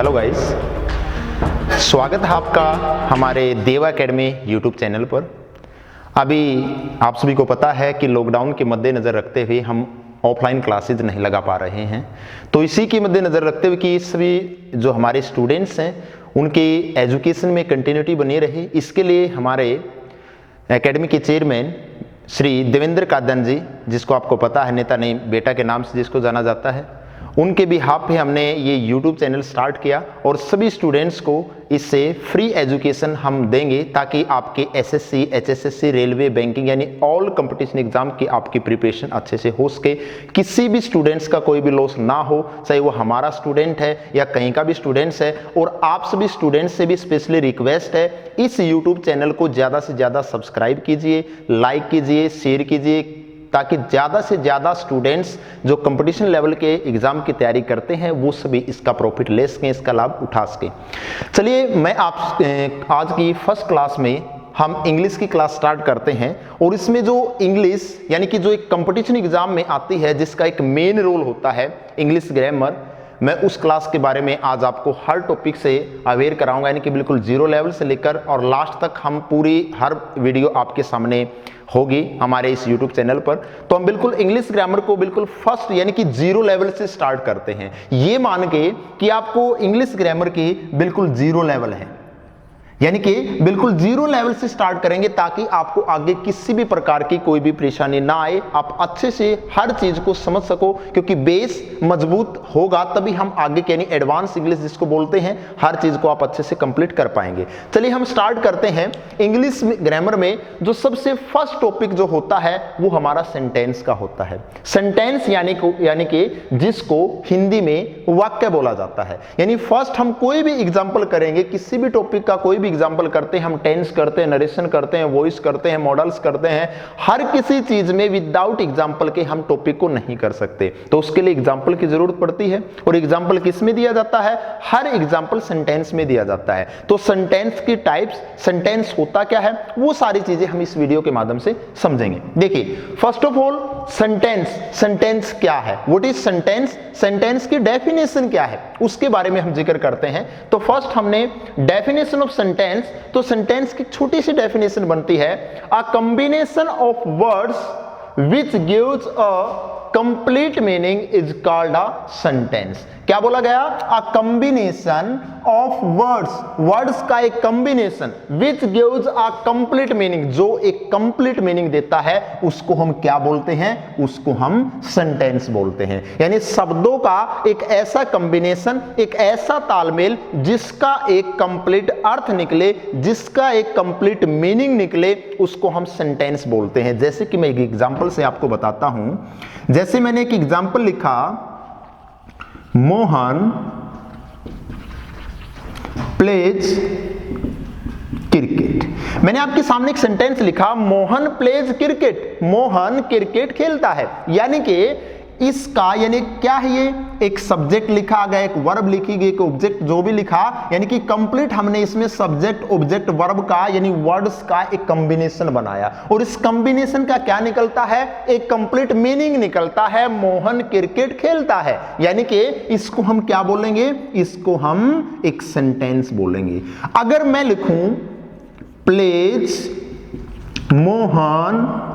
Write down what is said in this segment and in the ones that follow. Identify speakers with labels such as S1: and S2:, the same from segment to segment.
S1: Hello guys, स्वागत है आपका हमारे देवा एकेडमी यूट्यूब चैनल पर। अभी आप सभी को पता है कि लॉकडाउन के मद्देनज़र रखते हुए हम ऑफलाइन क्लासेज नहीं लगा पा रहे हैं, तो इसी के मद्देनज़र रखते हुए कि सभी जो हमारे स्टूडेंट्स हैं उनकी एजुकेशन में कंटिन्यूटी बनी रहे, इसके लिए हमारे एकेडमी के चेयरमैन श्री देवेंद्र कादन जी, जिसको आपको पता है नेता नहीं बेटा के नाम से जिसको जाना जाता है, उनके बिहाफ पे हमने ये YouTube चैनल स्टार्ट किया और सभी स्टूडेंट्स को इससे फ्री एजुकेशन हम देंगे ताकि आपके एसएससी, एचएसएससी, रेलवे, बैंकिंग यानी ऑल कंपटीशन एग्जाम की आपकी प्रिपरेशन अच्छे से हो सके। किसी भी स्टूडेंट्स का कोई भी लॉस ना हो, चाहे वो हमारा स्टूडेंट है या कहीं का भी स्टूडेंट्स है। और आप सभी स्टूडेंट्स से भी स्पेशली रिक्वेस्ट है, इस YouTube चैनल को ज़्यादा से ज़्यादा सब्सक्राइब कीजिए, लाइक कीजिए, शेयर कीजिए, ताकि ज़्यादा से ज़्यादा स्टूडेंट्स जो कंपटीशन लेवल के एग्ज़ाम की तैयारी करते हैं वो सभी इसका प्रॉफिट ले सकें, इसका लाभ उठा सकें। चलिए, मैं आज की फर्स्ट क्लास में हम इंग्लिश की क्लास स्टार्ट करते हैं। और इसमें जो इंग्लिश यानी कि जो एक कंपटीशन एग्ज़ाम में आती है, जिसका एक मेन रोल होता है इंग्लिश ग्रामर, मैं उस क्लास के बारे में आज आपको हर टॉपिक से अवेयर कराऊंगा, यानी कि बिल्कुल जीरो लेवल से लेकर और लास्ट तक हम पूरी हर वीडियो आपके सामने होगी हमारे इस YouTube चैनल पर। तो हम बिल्कुल इंग्लिश ग्रामर को बिल्कुल फर्स्ट यानी कि जीरो लेवल से स्टार्ट करते हैं, ये मान के कि आपको इंग्लिश ग्रामर की बिल्कुल जीरो लेवल है, यानी कि बिल्कुल जीरो लेवल से स्टार्ट करेंगे ताकि आपको आगे किसी भी प्रकार की कोई भी परेशानी ना आए, आप अच्छे से हर चीज को समझ सको, क्योंकि बेस मजबूत होगा तभी हम आगे यानी एडवांस इंग्लिश जिसको बोलते हैं, हर चीज को आप अच्छे से कंप्लीट कर पाएंगे। चलिए हम स्टार्ट करते हैं। इंग्लिश ग्रामर में जो सबसे फर्स्ट टॉपिक जो होता है वो हमारा सेंटेंस का होता है। सेंटेंस यानी कि जिसको हिंदी में वाक्य बोला जाता है। यानी फर्स्ट हम कोई भी एग्जाम्पल करेंगे, किसी भी टॉपिक का कोई भी एग्जाम्पल करते हैं, हम टेंस करते हैं, नरेशन करते हैं, वॉइस करते हैं, मॉडल्स करते हैं, हर किसी चीज में विदाउट एग्जाम्पल के हम टॉपिक को नहीं कर सकते। तो उसके लिए एग्जाम्पल की जरूरत पड़ती है। और एग्जाम्पल किस में दिया जाता है? हर एग्जाम्पल सेंटेंस में दिया जाता है। तो सेंटेंस की टाइप्स, सेंटेंस होता क्या है, वो सारी चीजें हम इस वीडियो के माध्यम से समझेंगे। देखिए, फर्स्ट ऑफ ऑल सेंटेंस क्या है, व्हाट इज सेंटेंस, सेंटेंस की डेफिनेशन क्या है, उसके बारे में हम जिक्र करते हैं। तो फर्स्ट हमने डेफिनेशन ऑफ सेंटेंस, तो सेंटेंस की छोटी सी डेफिनेशन बनती है, a combination of words which gives a complete meaning is called a sentence। क्या बोला गया? a combination of words का एक combination which gives a complete meaning, जो एक complete meaning देता है, उसको हम क्या बोलते हैं? उसको हम sentence बोलते हैं। यानी शब्दों का एक ऐसा combination, एक ऐसा तालमेल जिसका एक complete अर्थ निकले, जिसका एक complete meaning निकले, उसको हम sentence बोलते हैं। जैसे कि मैं एक एग्जाम्पल से आपको बताता हूं। जैसे मैंने एक एग्जाम्पल लिखा, मोहन प्लेज क्रिकेट। मैंने आपके सामने एक सेंटेंस लिखा, Mohan pledge cricket, Mohan cricket खेलता है। यानी कि इसका यानी क्या है, ये एक सब्जेक्ट लिखा गया, एक वर्ब लिखी गई, एक ऑब्जेक्ट जो भी लिखा, यानी कि कंप्लीट हमने इसमें सब्जेक्ट, ऑब्जेक्ट, वर्ब का यानी वर्ड्स का एक कॉम्बिनेशन बनाया। और इस कॉम्बिनेशन का क्या निकलता है? एक कंप्लीट मीनिंग निकलता है, मोहन क्रिकेट खेलता है। यानी कि इसको हम क्या बोलेंगे? इसको हम एक सेंटेंस बोलेंगे। अगर मैं लिखूं प्लेज मोहन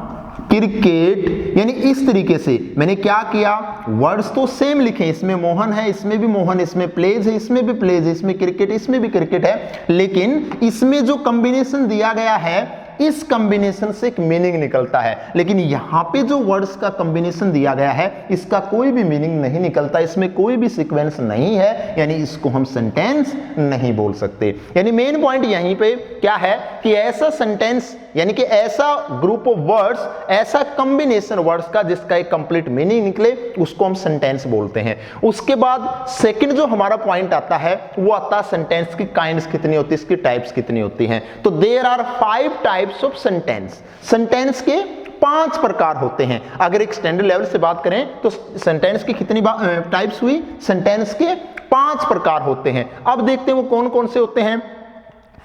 S1: क्रिकेट, यानी इस तरीके से मैंने क्या किया, वर्ड्स तो सेम लिखे, इसमें मोहन है, इसमें भी मोहन, इसमें प्लेज है, इसमें भी प्लेज है, इसमें क्रिकेट, इसमें भी क्रिकेट है, लेकिन इसमें जो कॉम्बिनेशन दिया गया है, इस कॉम्बिनेशन से एक मीनिंग निकलता है। लेकिन यहां पे जो वर्ड्स का कॉम्बिनेशन दिया गया है, इसका कोई भी मीनिंग नहीं निकलता, इसमें कोई भी सीक्वेंस नहीं है, यानी इसको हम सेंटेंस नहीं बोल सकते। यानी मेन पॉइंट यहीं पे क्या है कि ऐसा सेंटेंस यानी कि ऐसा ग्रुप ऑफ वर्ड्स, ऐसा कॉम्बिनेशन वर्ड्स का जिसका एक कंप्लीट मीनिंग निकले, उसको हम सेंटेंस बोलते हैं। उसके बाद सेकंड जो हमारा पॉइंट आता है, वो आता है सेंटेंस की काइंड्स कितनी होती है, इसकी टाइप्स कितनी होती हैं। तो there are 5 types of sentence. Sentence के 5 प्रकार होते हैं। अगर एक स्टैंडर्ड लेवल से बात करें तो सेंटेंस की कितनी टाइप्स हुई? सेंटेंस के 5 प्रकार होते हैं। अब देखते हैं वो कौन कौन से होते हैं।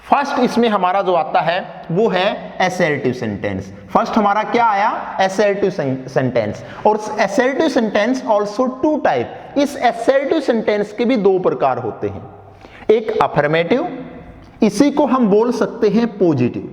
S1: फर्स्ट इसमें हमारा जो आता है वो है असर्टिव सेंटेंस। फर्स्ट हमारा क्या आया? Assertive sentence. और असर्टिव सेंटेंस आल्सो 2 टाइप। इस असर्टिव सेंटेंस के भी 2 प्रकार होते हैं। एक अफर्मेटिव, इसी को हम बोल सकते हैं पॉजिटिव,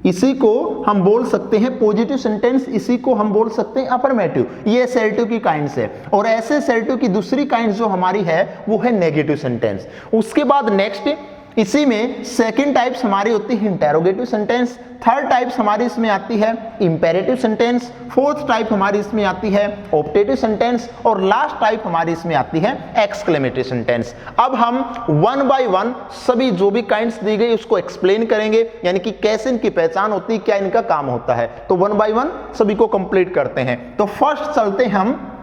S1: इसी को हम बोल सकते हैं पॉजिटिव सेंटेंस, इसी को हम बोल सकते हैं अफर्मेटिव। ये असर्टिव की काइंड्स है। और ऐसे असर्टिव की दूसरी काइंड जो हमारी है वो है नेगेटिव सेंटेंस। उसके बाद नेक्स्ट इसी में सेकंड टाइप्स हमारी होती है इंटेरोगेटिव सेंटेंस, थर्ड टाइप्स हमारी इसमें आती है इंपेरेटिव सेंटेंस, फोर्थ टाइप हमारी इसमें आती है ऑप्टेटिव सेंटेंस, और लास्ट टाइप हमारी इसमें आती है एक्सक्लेमेटरी सेंटेंस। अब हम वन बाय वन सभी जो भी काइंड्स दी गई उसको एक्सप्लेन करेंगे, यानी कि कैसे इनकी पहचान होती है, क्या इनका काम होता है। तो वन बाय वन सभी को कंप्लीट करते हैं। तो फर्स्ट चलते हैं हम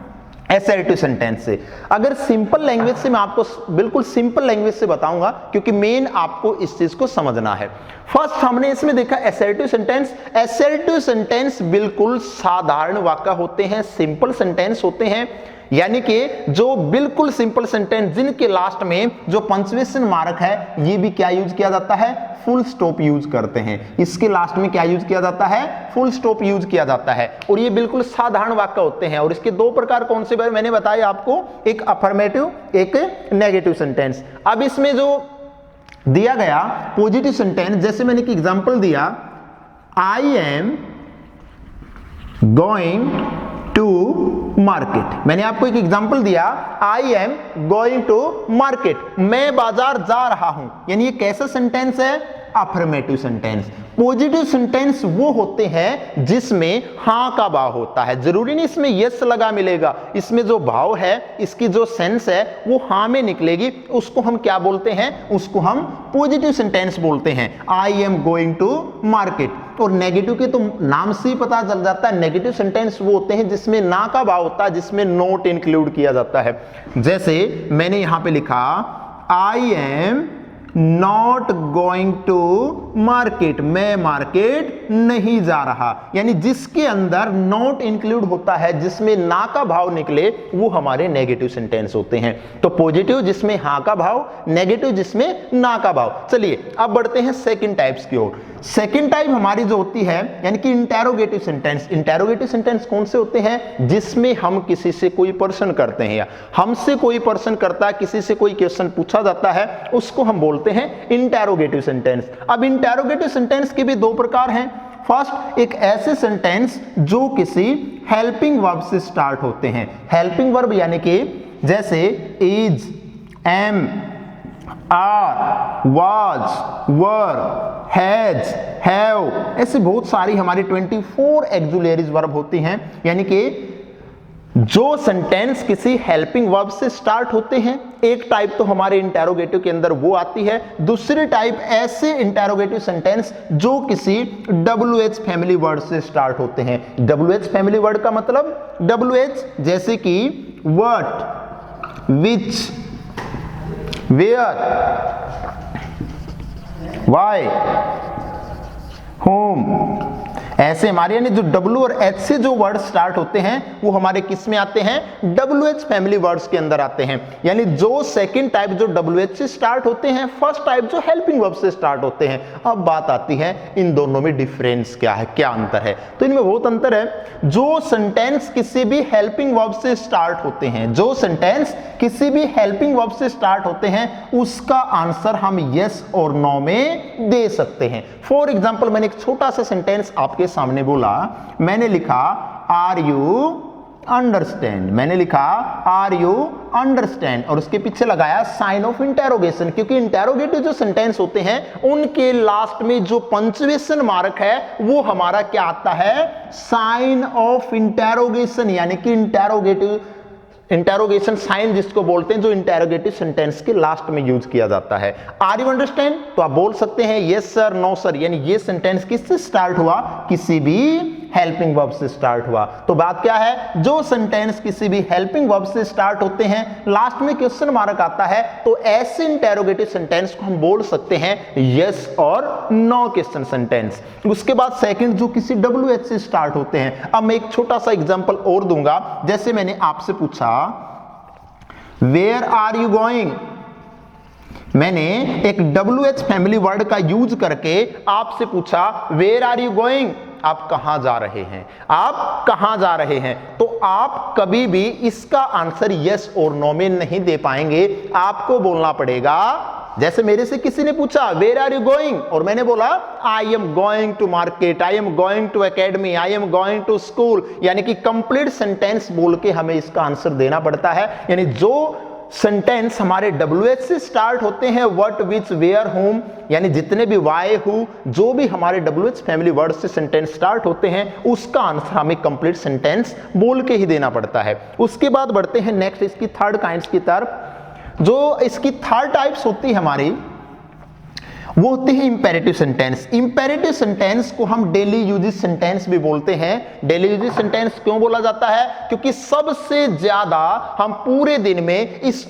S1: असर्टिव सेंटेंस से। अगर सिंपल लैंग्वेज से मैं आपको बिल्कुल सिंपल लैंग्वेज से बताऊंगा, क्योंकि मेन आपको इस चीज को समझना है। फर्स्ट हमने इसमें देखा असर्टिव सेंटेंस। असर्टिव सेंटेंस बिल्कुल साधारण वाक्य होते हैं, सिंपल सेंटेंस होते हैं, यानी कि जो बिल्कुल सिंपल सेंटेंस जिनके लास्ट में जो पंक्चुएशन मार्क है ये भी क्या यूज किया जाता है, फुल स्टॉप यूज करते हैं। इसके लास्ट में क्या यूज किया जाता है, फुल स्टॉप यूज किया जाता है। और ये बिल्कुल साधारण वाक्य होते हैं। और इसके दो प्रकार कौन से मैंने बताए आपको, एक अफर्मेटिव, एक नेगेटिव सेंटेंस। अब इसमें जो दिया गया पॉजिटिव सेंटेंस, जैसे मैंने एक एग्जांपल दिया, I am going to market. मैंने आपको एक एग्जांपल दिया, I am going to market, मैं बाजार जा रहा हूं, यानी ये कैसा सेंटेंस है, अफर्मेटिव सेंटेंस। पॉजिटिव सेंटेंस वो होते हैं जिसमें हां का भाव होता है। जरूरी नहीं इसमें यस लगा मिलेगा, इसमें जो भाव है, इसकी जो सेंस है वो हां में निकलेगी। उसको हम क्या बोलते हैं, उसको हम पॉजिटिव सेंटेंस बोलते हैं। I am going to market. और नेगेटिव के तो नाम से ही पता चल जाता है, नेगेटिव सेंटेंस वो होते हैं जिसमें ना का भाव होता है, जिसमें नॉट इंक्लूड किया जाता है। जैसे मैंने यहां पे लिखा, I am not going to market, मैं मार्केट नहीं जा रहा। यानी जिसके अंदर नॉट इंक्लूड होता है, जिसमें ना का भाव निकले, वो हमारे नेगेटिव सेंटेंस होते हैं। तो पॉजिटिव जिसमें हां का भाव, नेगेटिव जिसमें ना का भाव। चलिए अब बढ़ते हैं सेकंड टाइप्स की ओर। सेकंड टाइप हमारी जो होती है, यानी कि इंटेरोगेटिव सेंटेंस। इंटेरोगेटिव सेंटेंस कौन से होते हैं, जिसमें हम किसी से कोई प्रश्न करते हैं, या हमसे कोई प्रश्न करता है, किसी से कोई क्वेश्चन पूछा जाता है, उसको हम बोलते हैं इंटेरोगेटिव सेंटेंस। अब इंटेरोगेटिव सेंटेंस के भी दो प्रकार हैं। फर्स्ट, एक ऐसे सेंटेंस जो किसी हेल्पिंग वर्ब से स्टार्ट होते हैं। हेल्पिंग वर्ब यानी कि जैसे is, am, are, was, were, has, have, ऐसे बहुत सारी हमारी 24 एक्सुलरीज वर्ब होती हैं। यानी कि जो सेंटेंस किसी हेल्पिंग वर्ब से स्टार्ट होते हैं। एक टाइप तो हमारे इंटेरोगेटिव के अंदर वो आती है। दूसरी टाइप ऐसे इंटेरोगेटिव सेंटेंस जो किसी WH फैमिली वर्ड से स्टार्ट होते हैं। WH फैमिली वर्ड का मतलब WH, जैसे कि what, which, where, why, whom, ऐसे हमारे यानी जो W और H से जो वर्ड स्टार्ट होते हैं वो हमारे किस में आते हैं, WH फैमिली वर्ड्स के अंदर आते हैं। यानी जो सेकंड टाइप जो WH से स्टार्ट होते हैं, फर्स्ट टाइप जो हेल्पिंग वर्ब से स्टार्ट होते हैं। अब बात आती है इन दोनों में डिफरेंस क्या है, क्या अंतर है। तो इनमें बहुत अंतर है। जो सेंटेंस किसी भी हेल्पिंग वर्ब से स्टार्ट होते हैं, जो सेंटेंस किसी भी हेल्पिंग वर्ब से स्टार्ट होते हैं, उसका आंसर हम यस और नो में दे सकते हैं। फॉर एग्जाम्पल, मैंने एक छोटा सा सेंटेंस आपके सामने बोला, मैंने लिखा आर यू अंडरस्टैंड। मैंने लिखा आर यू अंडरस्टैंड और उसके पीछे लगाया साइन ऑफ इंटेरोगेशन, क्योंकि इंटेरोगेटिव जो सेंटेंस होते हैं उनके लास्ट में जो पंक्चुएशन मार्क है वो हमारा क्या आता है, साइन ऑफ इंटेरोगेशन। यानी कि इंटेरोगेशन साइन जिसको बोलते हैं, जो इंटेरोगेटिव सेंटेंस के लास्ट में यूज किया जाता है। आर यू अंडरस्टैंड, तो आप बोल सकते हैं यस सर, नो सर। यानी ये सेंटेंस किससे स्टार्ट हुआ, किसी भी हेल्पिंग वर्ब से स्टार्ट हुआ। तो बात क्या है, जो सेंटेंस किसी भी हेल्पिंग वर्ब से स्टार्ट होते हैं, लास्ट में क्वेश्चन मार्क आता है, तो ऐसे इंटेरोगेटिव सेंटेंस को हम बोल सकते हैं यस और नो क्वेश्चन सेंटेंस। उसके बाद सेकंड जो किसी WH से स्टार्ट होते हैं। अब मैं एक छोटा सा एग्जांपल और दूंगा। जैसे मैंने आपसे पूछा वेयर आर यू गोइंग, मैंने एक WH फैमिली वर्ड का यूज करके आपसे पूछा वेयर आर यू गोइंग, आप कहां जा रहे हैं, आप कहां जा रहे हैं। तो आप कभी भी इसका आंसर यस और नो में नहीं दे पाएंगे। आपको बोलना पड़ेगा जैसे मेरे से किसी ने पूछा वेयर आर यू गोइंग, और मैंने बोला I am going to market, I am going to academy, I am going to school, यानी कि कंप्लीट सेंटेंस बोल के हमें इसका आंसर देना पड़ता है। यानी जो सेंटेंस हमारे WH से स्टार्ट होते हैं, व्हाट, विच, वेयर, होम, यानी जितने भी वाई, हु, जो भी हमारे WH फैमिली वर्ड से सेंटेंस स्टार्ट होते हैं, उसका आंसर हमें कंप्लीट सेंटेंस बोल के ही देना पड़ता है। उसके बाद बढ़ते हैं नेक्स्ट इसकी थर्ड काइंड्स की तरफ। जो इसकी थर्ड टाइप्स होती है हमारी, वो होती है इंपेरेटिव सेंटेंस। इंपेरेटिव सेंटेंस को हम डेली यूजेस सेंटेंस भी बोलते हैं। डेली यूजेस सेंटेंस क्यों बोला जाता है? क्योंकि सबसे ज्यादा हम पूरे दिन में इस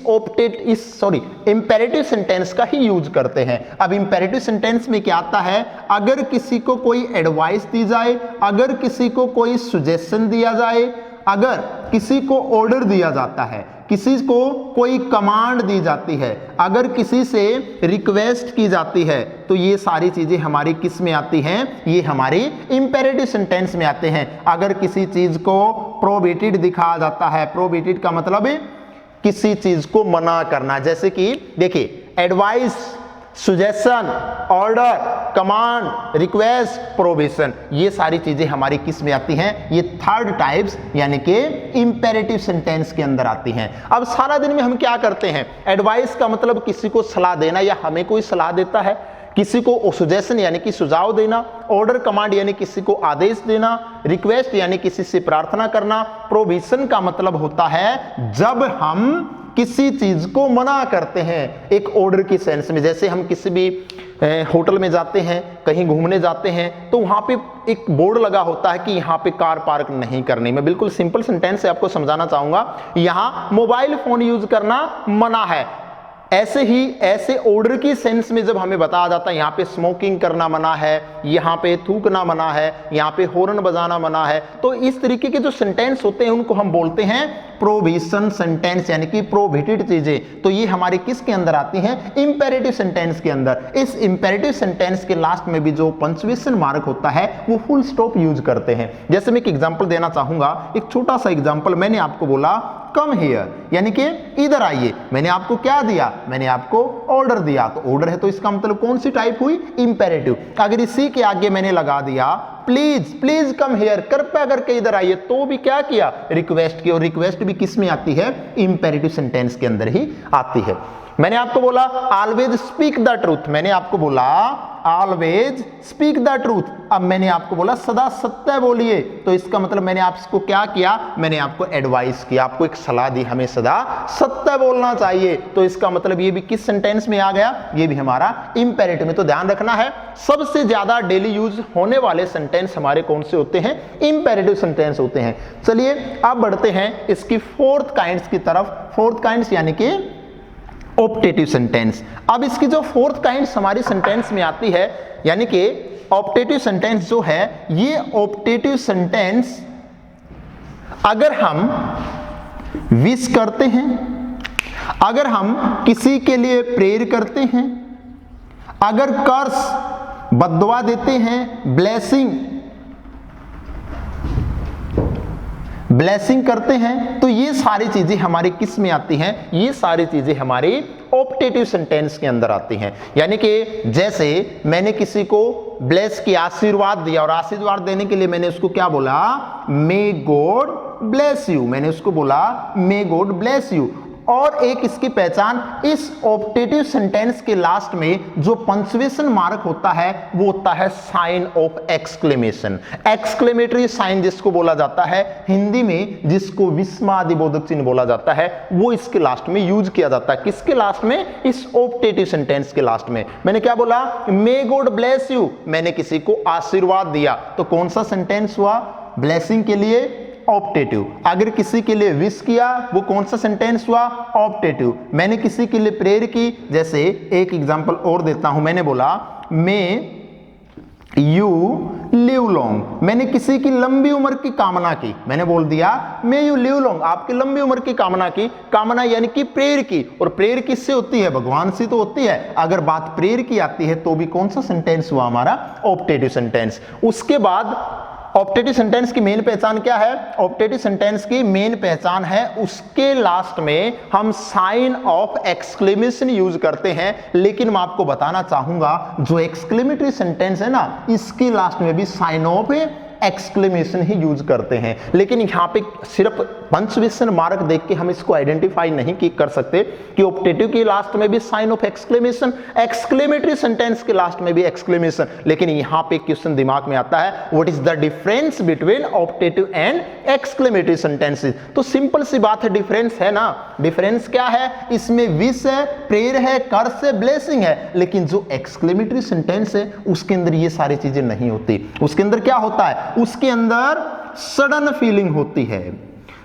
S1: इंपेरेटिव सेंटेंस का ही यूज करते हैं। अब इंपेरेटिव सेंटेंस में क्या आता है? अगर किसी को कोई एडवाइस दी जाए, अगर किसी को कोई सजेशन दिया जाए, अगर किसी को ऑर्डर दिया जाता है, किसी को कोई कमांड दी जाती है, अगर किसी से रिक्वेस्ट की जाती है, तो ये सारी चीजें हमारी किस में आती हैं? ये हमारी इंपेरेटिव सेंटेंस में आते हैं। अगर किसी चीज को प्रोहिबिटेड दिखाया जाता है, प्रोहिबिटेड का मतलब है किसी चीज को मना करना, जैसे कि देखिए advice, suggestion, order, command, request, prohibition, ये सारी चीजें हमारी किस में आती हैं? ये थर्ड टाइप्स यानी कि इंपेरेटिव सेंटेंस के अंदर आती हैं। अब सारा दिन में हम क्या करते हैं? एडवाइस का मतलब किसी को सलाह देना या हमें कोई सलाह देता है, किसी को सजेशन यानी कि सुझाव देना, ऑर्डर, कमांड यानी किसी को आदेश देना, रिक्वेस्ट यानी किसी से प्रार्थना करना, प्रोहिबिशन का मतलब होता है जब हम किसी चीज को मना करते हैं एक ऑर्डर की सेंस में। जैसे हम किसी भी होटल में जाते हैं, कहीं घूमने जाते हैं, तो वहां पे एक बोर्ड लगा होता है कि यहाँ पे कार पार्क नहीं करनी। मैं बिल्कुल सिंपल सेंटेंस से आपको समझाना चाहूंगा, यहाँ मोबाइल फोन यूज करना मना है। ऐसे ही ऐसे ऑर्डर की सेंस में जब हमें बताया जाता है यहाँ पे स्मोकिंग करना मना है, यहाँ पे थूकना मना है, यहाँ पे हॉर्न बजाना मना है, तो इस तरीके के जो सेंटेंस होते हैं उनको हम बोलते हैं प्रोहिबिशन सेंटेंस यानी कि प्रोहिबिटेड चीजें। तो ये हमारे किसके अंदर आती हैं? इंपेरेटिव सेंटेंस के अंदर। इस इंपेरेटिव सेंटेंस के लास्ट में भी जो पंक्चुएशन मार्क होता है वो फुल स्टॉप यूज करते हैं। जैसे मैं एक एग्जांपल देना चाहूंगा, एक छोटा सा एग्जांपल। मैंने आपको बोला कम हियर, यानी कि इधर आइए। मैंने आपको क्या दिया? मैंने आपको ऑर्डर दिया, तो ऑर्डर है तो इसका मतलब कौन सी टाइप हुई? इंपेरेटिव। अगर इसी के आगे मैंने लगा दिया प्लीज, प्लीज कम हियर, कृपया करके इधर आइए, तो भी क्या किया? रिक्वेस्ट की, और रिक्वेस्ट भी किस में आती है? इंपेरेटिव सेंटेंस के अंदर ही आती है। मैंने आपको बोला ऑलवेज स्पीक द ट्रूथ, मैंने आपको बोला ऑलवेज स्पीक द ट्रूथ। अब मैंने आपको बोला सदा सत्य बोलिए, तो इसका मतलब मैंने आपको क्या किया? मैंने आपको एडवाइस किया, आपको एक सलाह दी, हमें सदा सत्य बोलना चाहिए। तो इसका मतलब ये भी किस सेंटेंस में आ गया? ये भी हमारा इंपेरेटिव में। तो ध्यान रखना है, सबसे ज्यादा डेली यूज होने वाले सेंटेंस हमारे कौन से होते हैं? इंपेरेटिव सेंटेंस होते हैं। चलिए अब बढ़ते हैं इसकी फोर्थ काइंड्स की तरफ। फोर्थ काइंड्स यानी कि ऑप्टेटिव सेंटेंस। अब इसकी जो फोर्थ काइंड्स हमारी सेंटेंस में आती है, यानी कि ऑप्टेटिव सेंटेंस जो है, ये ऑप्टेटिव सेंटेंस अगर हम विश करते हैं, अगर हम किसी के लिए प्रेयर करते हैं, अगर कर्स, बद्दुआ देते हैं, ब्लेसिंग करते हैं, तो ये सारी चीजें हमारी किस में आती हैं? ये सारी चीजें हमारी ऑप्टेटिव सेंटेंस के अंदर आती हैं। यानी कि जैसे मैंने किसी को ब्लेस किया, आशीर्वाद दिया, और आशीर्वाद देने के लिए मैंने उसको क्या बोला? May God bless you. मैंने उसको बोला मे गॉड ब्लेस यू। और एक इसकी पहचान, इस ऑप्टेटिव सेंटेंस के लास्ट में जो पंक्चुएशन मार्क होता है वो होता है sign of exclamation. Exclamatory sign जिसको बोला जाता है, हिंदी में जिसको विस्मयादिबोधक चिन्ह बोला जाता है, वो इसके लास्ट में यूज किया जाता है। किसके लास्ट में? इस ऑप्टेटिव सेंटेंस के लास्ट में। मैंने क्या बोला? मे गॉड ब्लेस यू, मैंने किसी को आशीर्वाद दिया, तो कौन सा सेंटेंस हुआ? ब्लेसिंग के लिए ऑप्टेटिव। अगर किसी के लिए विश किया, वो कौन सा सेंटेंस हुआ? ऑप्टेटिव। मैंने किसी के लिए प्रेयर की, जैसे एक एग्जांपल और देता हूं, मैंने बोला मे यू लिव लॉन्ग, मैंने किसी की लंबी उम्र की कामना की। मैंने बोल दिया मे यू लिव लॉन्ग, आपकी लंबी उम्र की कामना की। कामना यानी कि प्रेयर की, और प्रेयर किससे होती है? भगवान से तो होती है। अगर बात प्रेयर की आती है तो भी कौन सा सेंटेंस हुआ हमारा? Optative sentence. उसके बाद ऑप्टेटिव सेंटेंस की मेन पहचान क्या है? ऑप्टेटिव सेंटेंस की मेन पहचान है उसके लास्ट में हम साइन ऑफ एक्सक्लेमेशन यूज करते हैं। लेकिन मैं आपको बताना चाहूंगा जो एक्सक्लेमेटरी सेंटेंस है ना, इसके लास्ट में भी साइन ऑफ एक्सक्लेमेशन ही यूज करते हैं। लेकिन यहाँ पे सिर्फ पंक्चुएशन मार्क देख के हम इसको आइडेंटिफाई नहीं कर सकते कि ऑप्टेटिव के लास्ट में भी sign of exclamation, exclamatory sentence के लास्ट में भी एक्सक्लेमेशन। लेकिन यहाँ पे क्वेश्चन दिमाग में आता है, what is the difference between optative and exclamatory sentences? तो सिंपल सी बात है, डिफरेंस है ना। डिफरेंस क्या है? इसमें विश है, प्रेयर है, कर्स है, ब्लेसिंग है। लेकिन जो एक्सक्लेमेटरी सेंटेंस है उसके अंदर ये सारी चीजें नहीं होती। उसके अंदर क्या होता है? उसके अंदर सडन फीलिंग होती है।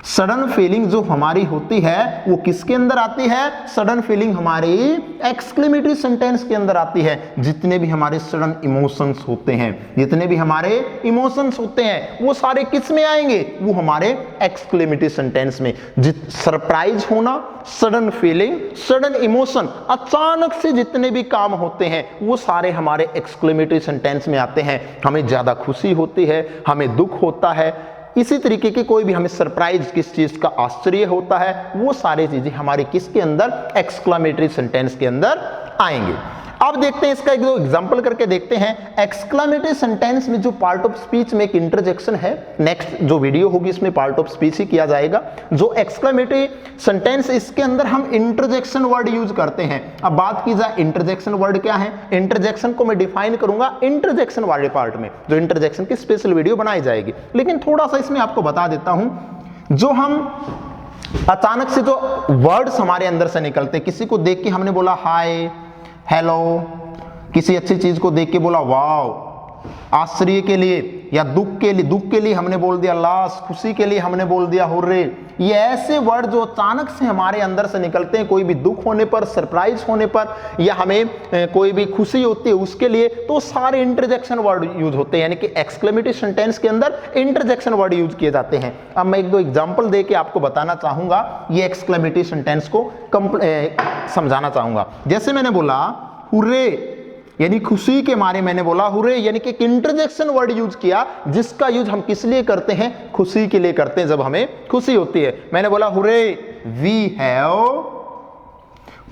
S1: सडन फीलिंग जो हमारी होती है वो किसके अंदर आती है? सडन फीलिंग हमारी एक्सक्लेमेटरी सेंटेंस के अंदर आती है। जितने भी हमारे सडन इमोशंस होते हैं, जितने भी हमारे इमोशंस होते हैं, वो सारे किस में आएंगे? वो हमारे एक्सक्लेमेटरी सेंटेंस में। सरप्राइज होना, सडन फीलिंग, सडन इमोशन, अचानक से जितने भी काम होते हैं वो सारे हमारे एक्सक्लेमेटरी सेंटेंस में आते हैं। हमें ज्यादा खुशी होती है, हमें दुख होता है, इसी तरीके के कोई भी हमें सरप्राइज किस चीज का आश्चर्य होता है, वो सारी चीजें हमारे किसके अंदर? एक्सक्लेमेटरी सेंटेंस के अंदर आएंगे। अब देखते हैं इसका एक दो एग्जांपल करके देखते हैं। एक्सक्लेमेटरी सेंटेंस में जो पार्ट ऑफ स्पीच में एक इंटरजेक्शन है, नेक्स्ट जो वीडियो होगी इसमें पार्ट ऑफ स्पीच ही किया जाएगा। जो एक्सक्लेमेटरी सेंटेंस, इसके अंदर हम इंटरजेक्शन वर्ड यूज करते हैं। अब बात की जाए इंटरजेक्शन वर्ड क्या है, इंटरजेक्शन को मैं डिफाइन करूंगा इंटरजेक्शन वाले पार्ट में, जो इंटरजेक्शन की स्पेशल वीडियो बनाई जाएगी। लेकिन थोड़ा सा इसमें आपको बता देता हूं, जो हम अचानक से जो वर्ड्स हमारे अंदर से निकलते, किसी को देख के हमने बोला हाय, हेलो, किसी अच्छी चीज को देख के बोला वाव, आश्चर्य के लिए या दुख के लिए हमने बोल दिया लास, खुशी के लिए हमने बोल दिया हुर्रे। ये ऐसे वर्ड जो अचानक से हमारे अंदर से निकलते हैं, कोई भी दुख होने पर, सरप्राइज होने पर, या हमें कोई भी खुशी होती है उसके लिए, तो सारे इंटरजेक्शन वर्ड यूज होते हैं। यानी कि एक्सक्लेमेटरी सेंटेंस के अंदर इंटरजेक्शन वर्ड यूज किए जाते हैं। अब मैं एक दो एग्जांपल दे के आपको बताना चाहूंगा, ये एक्सक्लेमेटरी सेंटेंस को समझाना चाहूंगा। जैसे मैंने बोला हुर्रे, यानी खुशी के मारे मैंने बोला हुर्रे, यानी कि एक इंटरजेक्शन वर्ड यूज किया, जिसका यूज हम किस लिए करते हैं? खुशी के लिए करते हैं, जब हमें खुशी होती है। मैंने बोला hurray, we have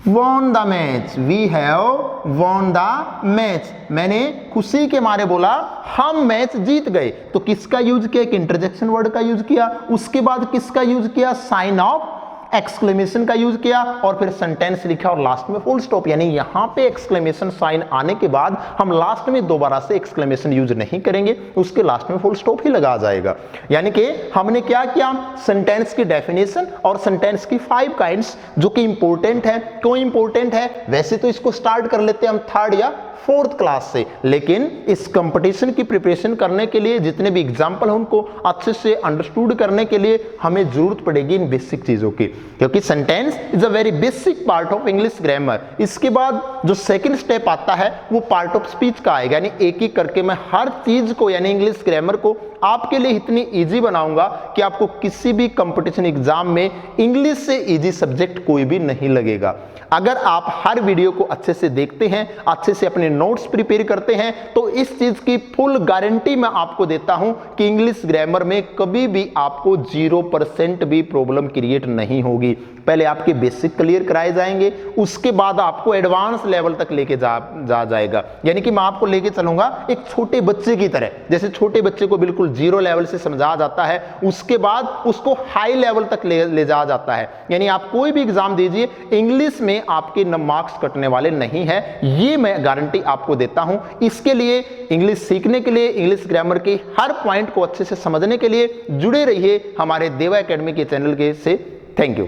S1: won the match, we have won the match. मैंने खुशी के मारे बोला हम मैच जीत गए। तो किसका यूज किया? एक इंटरजेक्शन वर्ड का यूज किया। उसके बाद किसका यूज किया? साइन ऑफ एक्सक्लेमेशन का यूज किया, और फिर सेंटेंस लिखा और लास्ट में फुल स्टॉप। यानी यहां पे एक्सक्लेमेशन साइन आने के बाद हम लास्ट में दोबारा से एक्सक्लेमेशन यूज नहीं करेंगे, उसके लास्ट में फुल स्टॉप ही लगा जाएगा। यानी कि हमने क्या किया? सेंटेंस की डेफिनेशन और सेंटेंस की 5 काइंड्स, जो कि इंपॉर्टेंट है। क्यों इंपॉर्टेंट है? वैसे तो इसको स्टार्ट कर लेते हैं हम 3rd या 4th क्लास से, लेकिन इस कंपटीशन की प्रिपरेशन करने के लिए जितने भी एग्जाम्पल हैं उनको अच्छे से अंडरस्टूड करने के लिए हमें जरूरत पड़ेगी इन बेसिक चीजों की, क्योंकि sentence is a very basic part of English grammar. इसके बाद जो सेकंड स्टेप आता है वो पार्ट ऑफ स्पीच का आएगा। यानी एक एक करके मैं हर चीज को, यानी इंग्लिश ग्रामर को आपके लिए इतनी इजी बनाऊंगा कि आपको किसी भी कंपटीशन एग्जाम में इंग्लिश से इजी सब्जेक्ट कोई भी नहीं लगेगा। अगर आप हर वीडियो को अच्छे से देखते हैं, अच्छे से अपने नोट्स प्रिपेयर करते हैं, तो इस चीज की फुल गारंटी मैं आपको देता हूं कि इंग्लिश ग्रामर में कभी भी आपको 0% भी प्रॉब्लम क्रिएट नहीं होगी। पहले आपके बेसिक क्लियर कराए जाएंगे, उसके बाद आपको एडवांस लेवल तक लेके जाएगा। यानी कि मैं आपको लेके चलूंगा एक छोटे बच्चे की तरह। जैसे छोटे बच्चे को बिल्कुल 0 लेवल से समझाया जाता है, उसके बाद उसको हाई लेवल तक ले जाया जाता है। यानी आप कोई भी एग्जाम दीजिए, इंग्लिश में आपके मार्क्स कटने वाले नहीं है, ये मैं गारंटी आपको देता हूं। इसके लिए इंग्लिश सीखने के लिए, इंग्लिश ग्रामर के हर पॉइंट को अच्छे से समझने के लिए जुड़े रहिए हमारे देवा एकेडमी के चैनल के से। Thank you.